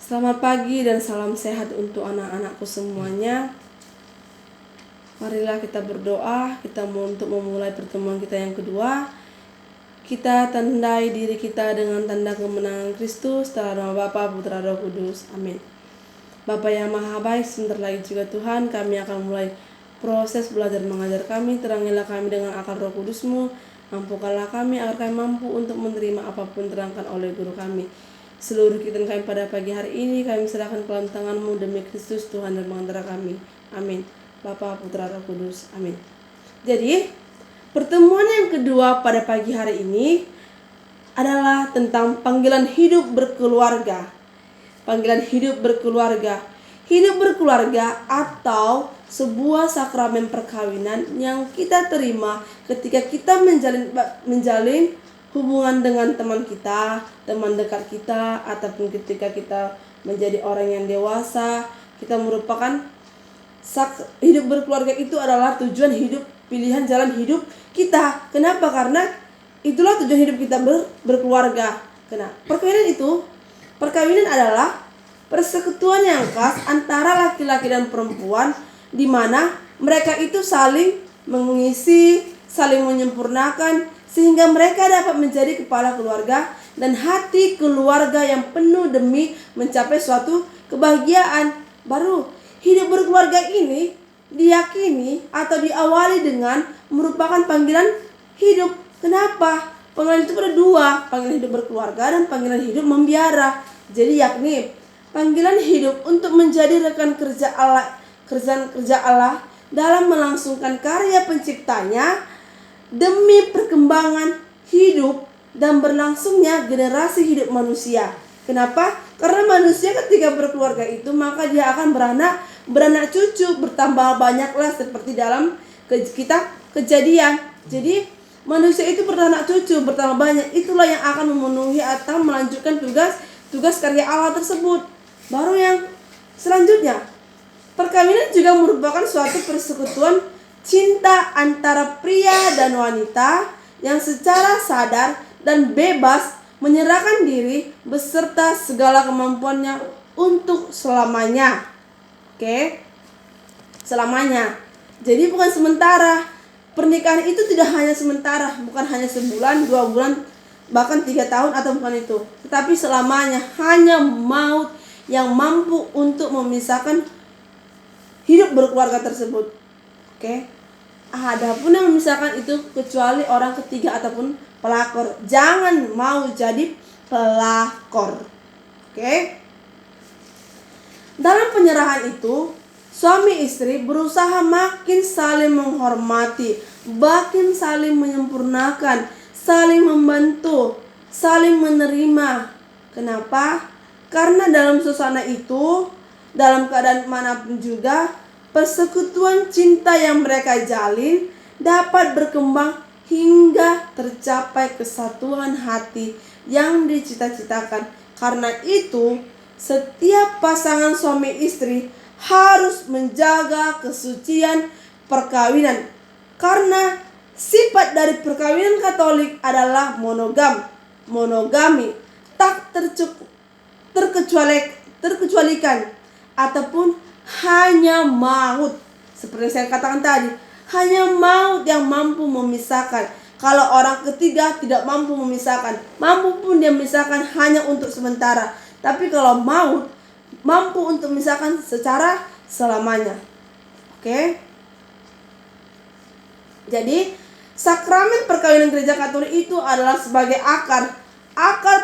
Selamat pagi dan salam sehat untuk anak-anakku semuanya. Marilah kita berdoa, untuk memulai pertemuan kita yang kedua. Kita tandai diri kita dengan tanda kemenangan Kristus dalam nama Bapa, Putra, Roh Kudus. Amin. Bapa yang maha baik, sebentar lagi juga Tuhan kami akan mulai proses belajar mengajar kami. Terangilah kami dengan akal Roh Kudus-Mu. Mampukanlah kami agar kami mampu untuk menerima apapun terangkan oleh guru kami. Seluruh kegiatan kami pada pagi hari ini kami serahkan ke dalam tangan-Mu demi Kristus Tuhan dan pengantara kami. Amin. Bapa, Putra, Roh Kudus. Amin. Jadi, pertemuan yang kedua pada pagi hari ini adalah tentang panggilan hidup berkeluarga. Panggilan hidup berkeluarga. Hidup berkeluarga atau sebuah sakramen perkawinan yang kita terima ketika kita menjalin hubungan dengan teman kita, teman dekat kita, ataupun ketika kita menjadi orang yang dewasa. Kita merupakan hidup berkeluarga itu adalah tujuan hidup, pilihan jalan hidup kita. Kenapa? Karena itulah tujuan hidup kita berkeluarga. Kenapa? Perkawinan adalah persekutuan yang khas antara laki-laki dan perempuan, di mana mereka itu saling mengisi, saling menyempurnakan, sehingga mereka dapat menjadi kepala keluarga dan hati keluarga yang penuh demi mencapai suatu kebahagiaan baru. Hidup berkeluarga ini diyakini atau diawali dengan merupakan panggilan hidup. Kenapa? Panggilan itu ada dua, panggilan hidup berkeluarga dan panggilan hidup membiara. Jadi yakni panggilan hidup untuk menjadi rekan kerja Allah dalam melangsungkan karya penciptanya demi perkembangan hidup dan berlangsungnya generasi hidup manusia. Kenapa? Karena manusia ketika berkeluarga itu maka dia akan beranak cucu, bertambah banyaklah seperti dalam kita Kejadian. Jadi manusia itu beranak cucu, bertambah banyak. Itulah yang akan memenuhi atau melanjutkan tugas karya Allah tersebut. Baru yang selanjutnya, perkawinan juga merupakan suatu persekutuan cinta antara pria dan wanita yang secara sadar dan bebas menyerahkan diri beserta segala kemampuannya untuk selamanya. Oke? Selamanya. Jadi bukan sementara. Pernikahan itu tidak hanya sementara, bukan hanya sebulan, 2 bulan, bahkan 3 tahun atau bukan itu. Tetapi selamanya, hanya maut yang mampu untuk memisahkan hidup berkeluarga tersebut. Oke. Adapun yang memisahkan itu kecuali orang ketiga ataupun pelakor. Jangan mau jadi pelakor. Oke. Dalam penyerahan itu, suami istri berusaha makin saling menghormati, makin saling menyempurnakan, saling membantu, saling menerima. Kenapa? Karena dalam suasana itu, dalam keadaan manapun juga, persekutuan cinta yang mereka jalin dapat berkembang hingga tercapai kesatuan hati yang dicita-citakan. Karena itu, setiap pasangan suami istri harus menjaga kesucian perkawinan. Karena sifat dari perkawinan Katolik adalah monogami, tak terkecualikan ataupun hanya maut. Seperti yang saya katakan tadi, hanya maut yang mampu memisahkan. Kalau orang ketiga tidak mampu memisahkan, mampu pun dia memisahkan hanya untuk sementara. Tapi kalau maut mampu untuk memisahkan secara selamanya. Oke? Jadi sakramen perkawinan Gereja Katolik itu adalah sebagai akar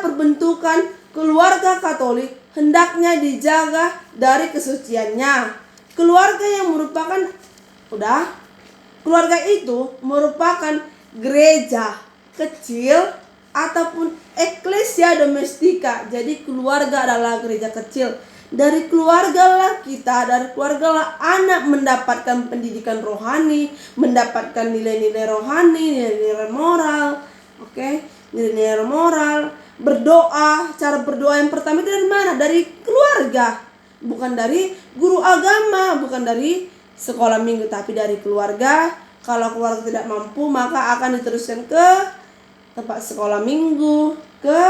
perbentukan keluarga Katolik, hendaknya dijaga dari kesuciannya. Keluarga itu merupakan gereja kecil ataupun eklesia domestika. Jadi keluarga adalah gereja kecil. Dari keluargalah anak mendapatkan pendidikan rohani, mendapatkan nilai-nilai rohani, nilai-nilai moral. Oke, nilai-nilai moral. Berdoa, cara berdoa yang pertama itu dari mana? Dari keluarga. Bukan dari guru agama, bukan dari sekolah minggu, tapi dari keluarga. Kalau keluarga tidak mampu, maka akan diteruskan ke tempat sekolah minggu, ke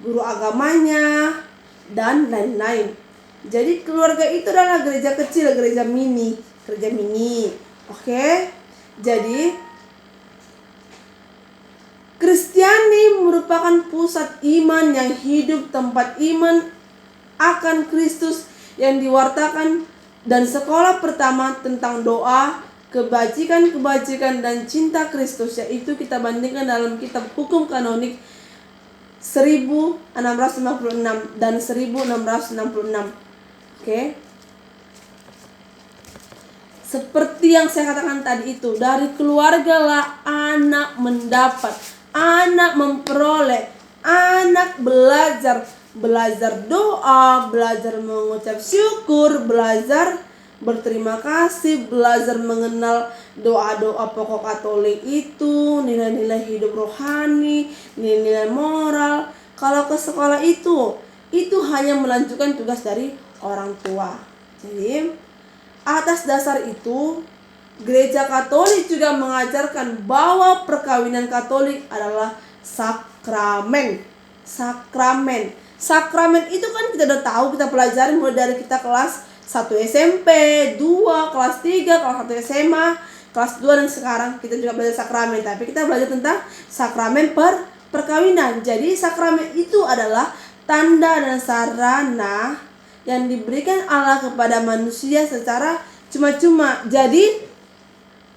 guru agamanya, dan lain-lain. Jadi keluarga itu adalah gereja kecil, gereja mini. Oke. Jadi Kristiani merupakan pusat iman yang hidup, tempat iman akan Kristus yang diwartakan, dan sekolah pertama tentang doa, kebajikan dan cinta Kristus, yaitu kita bandingkan dalam kitab Hukum Kanonik 1656 dan 1666. Oke. Seperti yang saya katakan tadi itu, dari keluarga lah anak mendapat, anak memperoleh, anak belajar doa, belajar mengucap syukur, belajar berterima kasih, belajar mengenal doa-doa pokok Katolik itu, nilai-nilai hidup rohani, nilai-nilai moral. Kalau ke sekolah itu hanya melanjutkan tugas dari orang tua. Jadi atas dasar itu, Gereja Katolik juga mengajarkan bahwa perkawinan Katolik adalah sakramen. Sakramen itu kan kita udah tahu, kita pelajari mulai dari kita kelas 1 SMP, 2, kelas 3, kelas 1 SMA, kelas 2, dan sekarang kita juga belajar sakramen. Tapi kita belajar tentang sakramen perkawinan. Jadi sakramen itu adalah tanda dan sarana yang diberikan Allah kepada manusia secara cuma-cuma. Jadi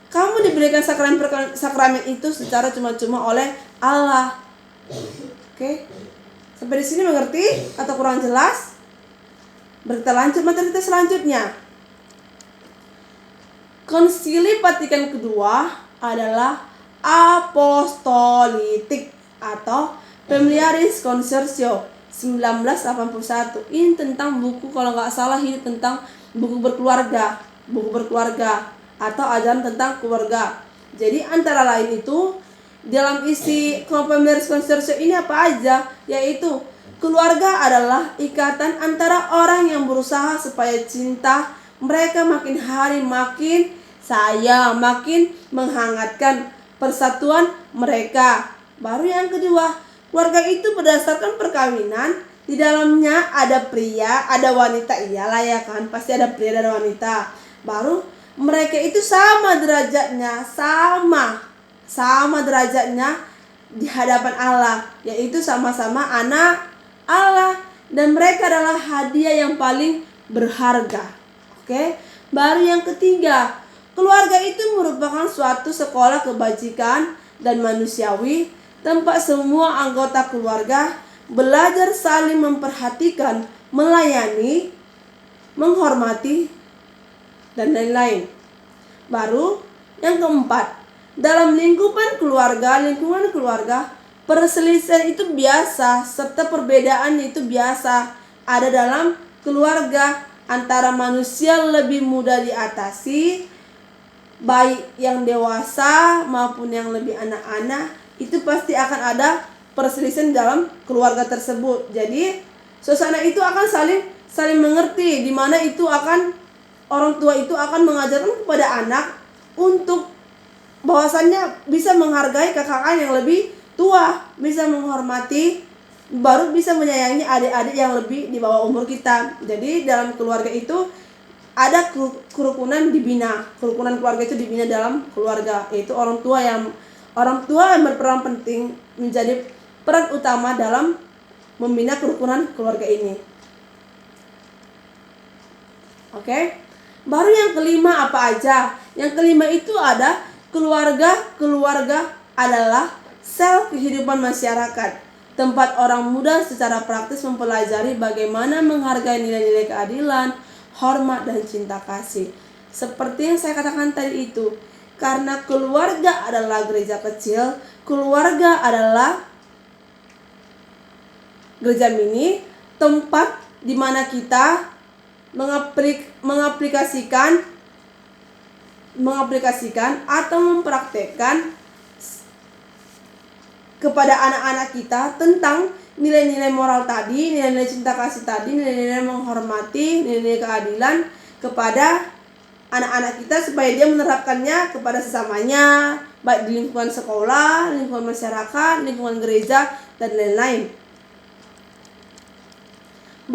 kamu diberikan sakramen itu secara cuma-cuma oleh Allah. Oke? Sampai di sini mengerti atau kurang jelas? Kita lanjut materi kita selanjutnya. Konsili Vatikan kedua adalah apostolitik atau Familiaris Consortio 1981. Ini tentang buku, kalau nggak salah ini tentang buku berkeluarga atau ajaran tentang keluarga. Jadi antara lain itu dalam isi Familiaris Consortio ini apa aja, yaitu keluarga adalah ikatan antara orang yang berusaha supaya cinta mereka makin hari makin menghangatkan persatuan mereka. Baru yang kedua, keluarga itu berdasarkan perkawinan. Di dalamnya ada pria, ada wanita, iyalah ya kan, pasti ada pria dan wanita. Baru mereka itu sama derajatnya di hadapan Allah, yaitu sama-sama anak Allah, dan mereka adalah hadiah yang paling berharga. Oke. Baru yang ketiga, keluarga itu merupakan suatu sekolah kebajikan dan manusiawi, tempat semua anggota keluarga belajar saling memperhatikan, melayani, menghormati, dan lain-lain. Baru yang keempat, dalam lingkungan keluarga, perselisihan itu biasa, serta perbedaan itu biasa ada dalam keluarga. Antara manusia lebih mudah diatasi, baik yang dewasa maupun yang lebih anak-anak, itu pasti akan ada perselisihan dalam keluarga tersebut. Jadi suasana itu akan saling mengerti, di mana itu akan orang tua itu akan mengajarkan kepada anak untuk bahwasannya bisa menghargai kakak yang lebih tua, bisa menghormati, baru bisa menyayangi adik-adik yang lebih di bawah umur kita. Jadi dalam keluarga itu ada kerukunan dibina. Kerukunan keluarga itu dibina dalam keluarga, yaitu orang tua yang berperan penting, menjadi peran utama dalam membina kerukunan keluarga ini. Oke. Baru yang kelima apa aja? Yang kelima itu ada keluarga adalah sel kehidupan masyarakat, tempat orang muda secara praktis mempelajari bagaimana menghargai nilai-nilai keadilan, hormat, dan cinta kasih. Seperti yang saya katakan tadi itu, karena keluarga adalah gereja kecil, keluarga adalah gereja mini, tempat di mana kita mengaplikasikan atau mempraktekkan kepada anak-anak kita tentang nilai-nilai moral tadi, nilai-nilai cinta kasih tadi, nilai-nilai menghormati, nilai-nilai keadilan kepada anak-anak kita, supaya dia menerapkannya kepada sesamanya, baik di lingkungan sekolah, lingkungan masyarakat, lingkungan gereja, dan lain-lain.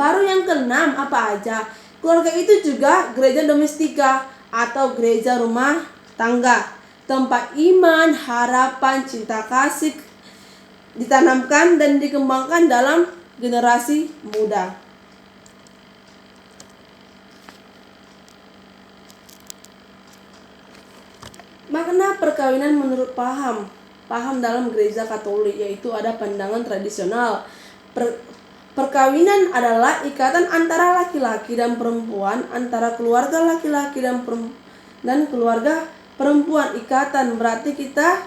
Baru yang keenam apa aja? Keluarga itu juga gereja domestika atau gereja rumah tangga, tempat iman, harapan, cinta kasih ditanamkan dan dikembangkan dalam generasi muda. Makna perkawinan menurut paham dalam gereja Katolik, yaitu ada pandangan tradisional. Perkawinan adalah ikatan antara laki-laki dan perempuan, antara keluarga laki-laki dan keluarga perempuan. Ikatan berarti kita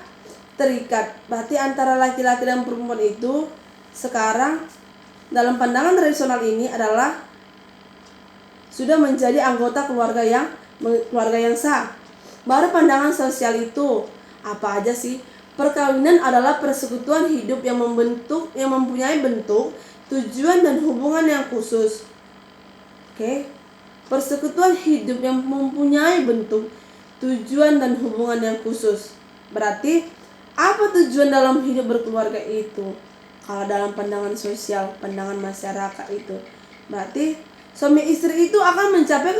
terikat, berarti antara laki-laki dan perempuan itu sekarang dalam pandangan tradisional ini adalah sudah menjadi anggota keluarga yang sah. Baru pandangan sosial itu apa aja sih? Perkawinan adalah persekutuan hidup yang mempunyai bentuk, tujuan dan hubungan yang khusus. Oke. Persekutuan hidup yang mempunyai bentuk, tujuan dan hubungan yang khusus. Berarti apa tujuan dalam hidup berkeluarga itu? Kalau dalam pandangan sosial, pandangan masyarakat itu, berarti suami istri itu akan mencapai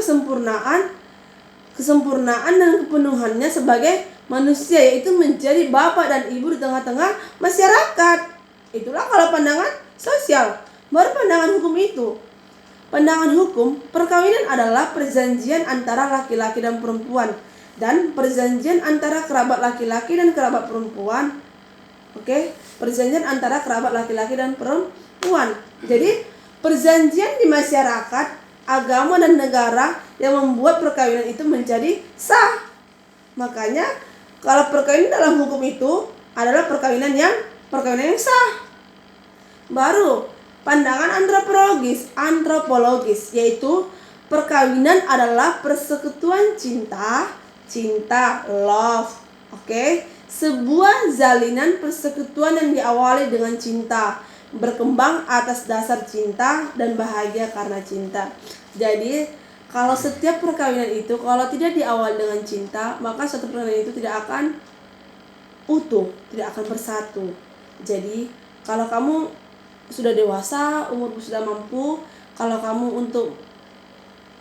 kesempurnaan dan kepenuhannya sebagai manusia, yaitu menjadi bapak dan ibu di tengah-tengah masyarakat. Itulah kalau pandangan sosial. Baru pandangan hukum itu. Pandangan hukum, perkawinan adalah perjanjian antara laki-laki dan perempuan, dan perjanjian antara kerabat laki-laki dan kerabat perempuan. Oke, perjanjian antara kerabat laki-laki dan perempuan. Jadi perjanjian di masyarakat, agama dan negara yang membuat perkawinan itu menjadi sah. Makanya kalau perkawinan dalam hukum itu adalah perkawinan yang sah. Baru pandangan antropologis, yaitu perkawinan adalah persekutuan cinta, love. Oke, sebuah jalinan persekutuan yang diawali dengan cinta, berkembang atas dasar cinta dan bahagia karena cinta. Jadi kalau setiap perkawinan itu kalau tidak diawali dengan cinta, maka suatu perkawinan itu tidak akan utuh, tidak akan bersatu. Jadi kalau kamu sudah dewasa, umurmu sudah mampu, kalau kamu untuk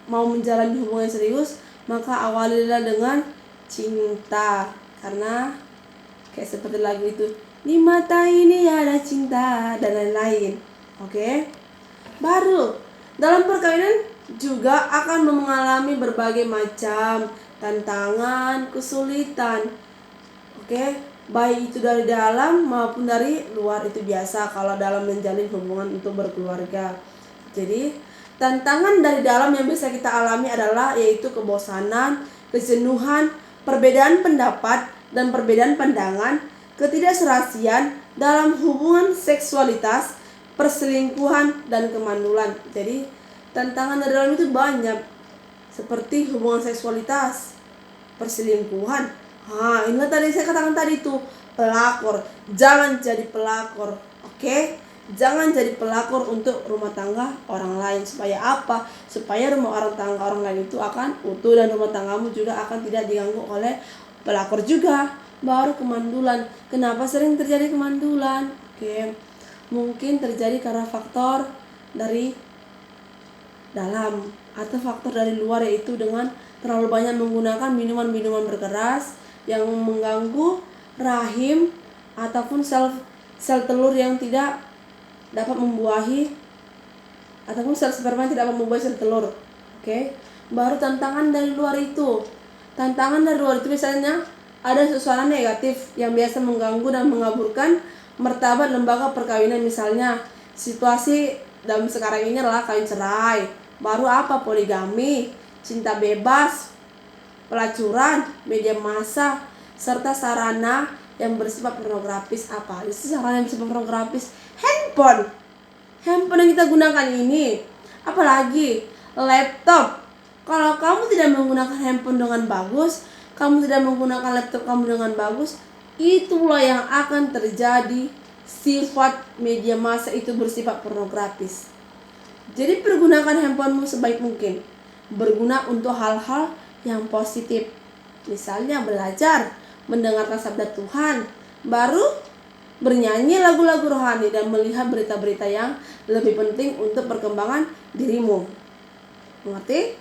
mau menjalani hubungan serius, maka awalilah dengan cinta. Karena kayak seperti lagu itu, di mata ini ada cinta, dan lain-lain. Oke. Baru dalam perkawinan juga akan mengalami berbagai macam tantangan, kesulitan. Oke, baik itu dari dalam maupun dari luar, itu biasa kalau dalam menjalin hubungan untuk berkeluarga. Jadi tantangan dari dalam yang bisa kita alami adalah yaitu kebosanan, kejenuhan, perbedaan pendapat dan perbedaan pandangan, ketidakserasian dalam hubungan seksualitas, perselingkuhan dan kemandulan. Jadi tantangan dari dalam itu banyak, seperti hubungan seksualitas, perselingkuhan. Inilah tadi saya katakan tadi itu pelakor. Jangan jadi pelakor, oke? Jangan jadi pelakor untuk rumah tangga orang lain. Supaya apa? Supaya rumah tangga orang lain itu akan utuh dan rumah tanggamu juga akan tidak diganggu oleh pelakor juga. Baru kemandulan. Kenapa sering terjadi kemandulan? Oke, mungkin terjadi karena faktor dari dalam atau faktor dari luar, yaitu dengan terlalu banyak menggunakan minuman-minuman berkeras yang mengganggu rahim ataupun sel telur yang tidak dapat membuahi, ataupun sel sperma yang tidak dapat membuahi sel telur. Oke. Baru tantangan dari luar itu. Tantangan dari luar itu biasanya ada suasana negatif yang biasa mengganggu dan mengaburkan martabat lembaga perkawinan. Misalnya situasi dalam sekarang ini adalah kawin cerai. Baru apa? Poligami, cinta bebas, pelacuran, media massa, serta sarana yang bersifat pornografis. Apa aja sih sarana yang bersifat pornografis? Handphone yang kita gunakan ini, apalagi laptop. Kalau kamu tidak menggunakan handphone dengan bagus, kamu tidak menggunakan laptop kamu dengan bagus, itulah yang akan terjadi. Sifat media massa itu bersifat pornografis. Jadi pergunakan handphonemu sebaik mungkin, berguna untuk hal-hal yang positif. Misalnya belajar, mendengarkan sabda Tuhan. Baru bernyanyi lagu-lagu rohani, dan melihat berita-berita yang lebih penting untuk perkembangan dirimu. Mengerti?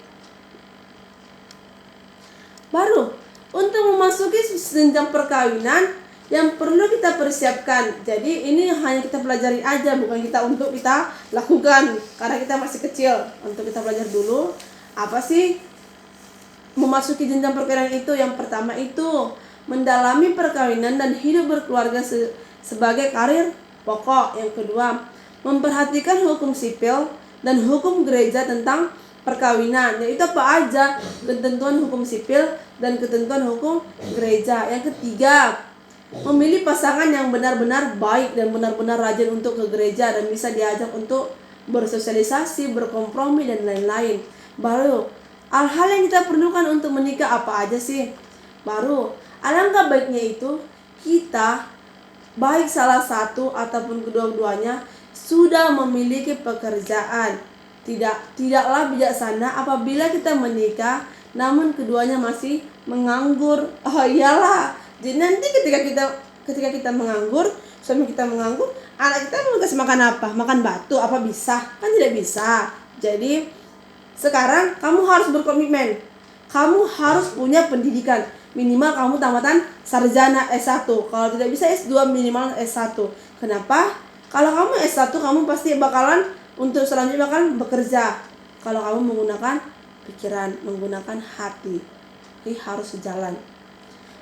Baru, untuk memasuki jenjang perkawinan yang perlu kita persiapkan. Jadi ini hanya kita pelajari aja, bukan untuk kita lakukan karena kita masih kecil. Untuk kita belajar dulu apa sih memasuki jenjang perkawinan itu. Yang pertama itu mendalami perkawinan dan hidup berkeluarga sebagai karir pokok. Yang kedua, memperhatikan hukum sipil dan hukum gereja tentang perkawinan, yaitu apa aja ketentuan hukum sipil dan ketentuan hukum gereja. Yang ketiga, memilih pasangan yang benar-benar baik dan benar-benar rajin untuk ke gereja dan bisa diajak untuk bersosialisasi, berkompromi, dan lain-lain. Baru, hal-hal yang kita perlukan untuk menikah apa aja sih? Baru, alangkah baiknya itu kita, baik salah satu ataupun kedua-duanya, sudah memiliki pekerjaan. Tidaklah bijaksana apabila kita menikah namun keduanya masih menganggur. Oh iyalah. Jadi nanti ketika kita menganggur, suami kita menganggur, anak kita mau kasih makan apa? Makan batu apa bisa? Kan tidak bisa. Jadi sekarang kamu harus berkomitmen. Kamu harus punya pendidikan. Minimal kamu tamatan sarjana S1. Kalau tidak bisa S2, minimal S1. Kenapa? Kalau kamu S1, kamu pasti bakalan untuk selanjutnya bakalan bekerja. Kalau kamu menggunakan pikiran, menggunakan hati. Jadi harus sejalan.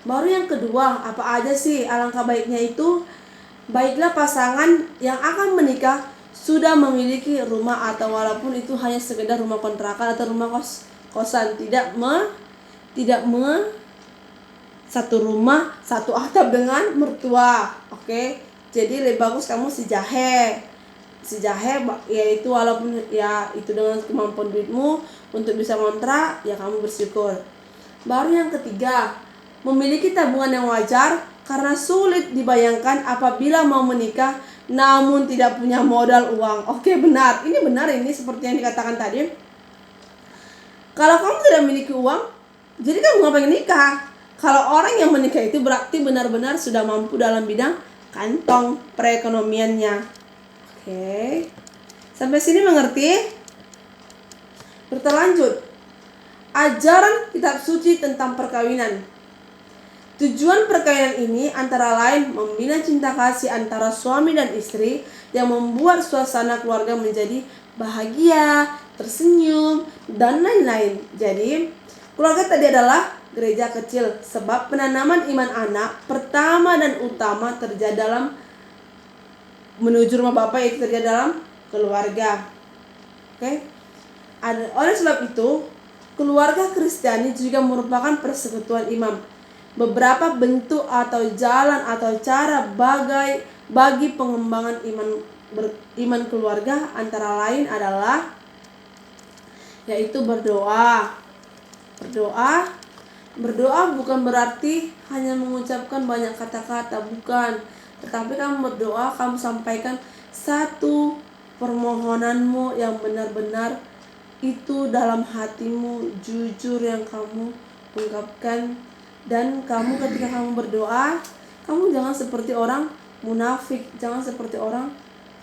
Baru yang kedua, apa aja sih alangkah baiknya itu? Baiklah pasangan yang akan menikah sudah memiliki rumah, atau walaupun itu hanya sekedar rumah kontrakan atau rumah kosan, tidak satu rumah satu atap dengan mertua. Oke. Jadi lebih bagus kamu sejahe yaitu walaupun ya itu dengan kemampuan duitmu untuk bisa ngontrak, ya kamu bersyukur. Baru yang ketiga, memiliki tabungan yang wajar, karena sulit dibayangkan apabila mau menikah namun tidak punya modal uang. Oke, benar. Ini seperti yang dikatakan tadi. Kalau kamu tidak memiliki uang, jadi kamu ngapain nikah? Kalau orang yang menikah itu berarti benar-benar sudah mampu dalam bidang kantong perekonomiannya. Oke. Sampai sini mengerti? Berlanjut. Ajaran kitab suci tentang perkawinan. Tujuan perkawinan ini antara lain membina cinta kasih antara suami dan istri yang membuat suasana keluarga menjadi bahagia, tersenyum, dan lain-lain. Jadi, keluarga tadi adalah gereja kecil, sebab penanaman iman anak pertama dan utama terjadi dalam menuju rumah Bapa, yaitu terjadi dalam keluarga. Oke. Oleh sebab itu, keluarga Kristiani juga merupakan persekutuan imam. Beberapa bentuk atau jalan atau cara bagi pengembangan iman keluarga antara lain adalah yaitu berdoa. Berdoa bukan berarti hanya mengucapkan banyak kata-kata, bukan. Tetapi kamu berdoa, kamu sampaikan satu permohonanmu yang benar-benar itu dalam hatimu, jujur yang kamu ungkapkan. Dan kamu ketika kamu berdoa, kamu jangan seperti orang munafik, jangan seperti orang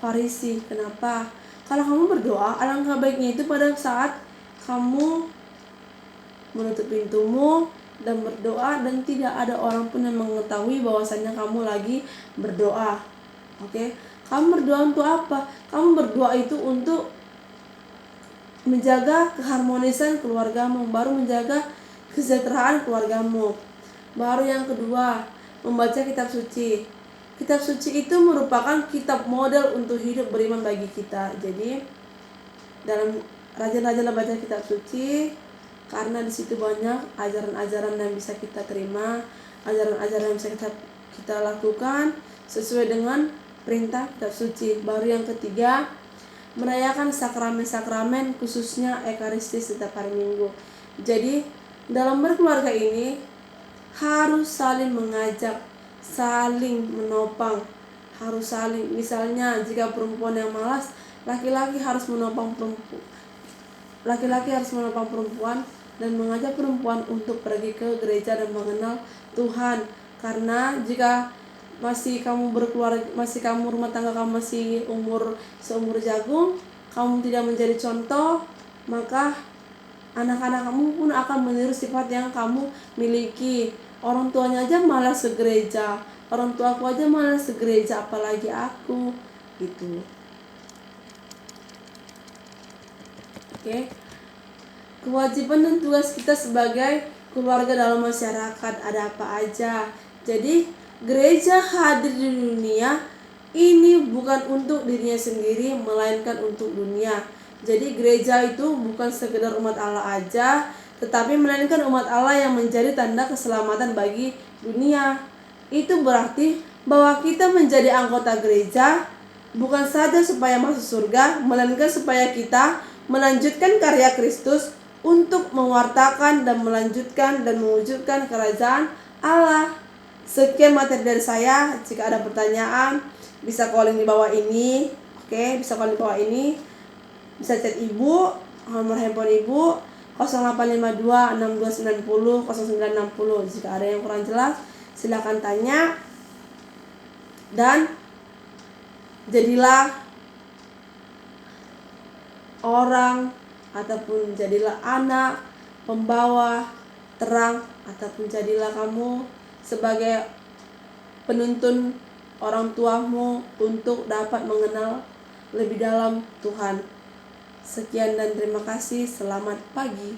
Farisi. Kenapa? Kalau kamu berdoa, alangkah baiknya itu pada saat kamu menutup pintumu dan berdoa, dan tidak ada orang pun yang mengetahui bahwasanya kamu lagi berdoa. Oke? Kamu berdoa untuk apa? Kamu berdoa itu untuk menjaga keharmonisan keluargamu, baru menjaga kesejahteraan keluargamu. Baru yang kedua, membaca kitab suci. Kitab suci itu merupakan kitab model untuk hidup beriman bagi kita. Jadi dalam rajin-rajinlah baca kitab suci, karena di situ banyak ajaran-ajaran yang bisa kita terima, ajaran-ajaran yang bisa kita lakukan sesuai dengan perintah kitab suci. Baru yang ketiga, merayakan sakramen-sakramen, khususnya Ekaristi setiap hari Minggu. Jadi dalam berkeluarga ini harus saling mengajak, saling menopang, harus saling. Misalnya jika perempuan yang malas, laki-laki harus menopang perempuan dan mengajak perempuan untuk pergi ke gereja dan mengenal Tuhan. Karena jika masih kamu berkeluarga, masih kamu rumah tangga kamu masih seumur jagung, kamu tidak menjadi contoh, maka anak-anak kamu pun akan meniru sifat yang kamu miliki. Orang tuanya aja malas ke gereja, orang tuaku aja malas ke gereja, apalagi aku, gitu. Oke. Kewajiban dan tugas kita sebagai keluarga dalam masyarakat ada apa aja. Jadi gereja hadir di dunia ini bukan untuk dirinya sendiri, melainkan untuk dunia. Jadi gereja itu bukan sekedar umat Allah aja, tetapi melainkan umat Allah yang menjadi tanda keselamatan bagi dunia. Itu berarti bahwa kita menjadi anggota gereja bukan saja supaya masuk surga, melainkan supaya kita melanjutkan karya Kristus untuk mewartakan dan melanjutkan dan mewujudkan kerajaan Allah. Sekian materi dari saya. Jika ada pertanyaan, bisa calling di bawah ini. Oke, bisa calling di bawah ini. Bisa chat ibu, nomor handphone ibu 0852 6290 0960. Jika ada yang kurang jelas, silakan tanya. Dan jadilah orang ataupun jadilah anak pembawa terang, ataupun jadilah kamu sebagai penuntun orang tuamu untuk dapat mengenal lebih dalam Tuhan. Sekian dan terima kasih. Selamat pagi.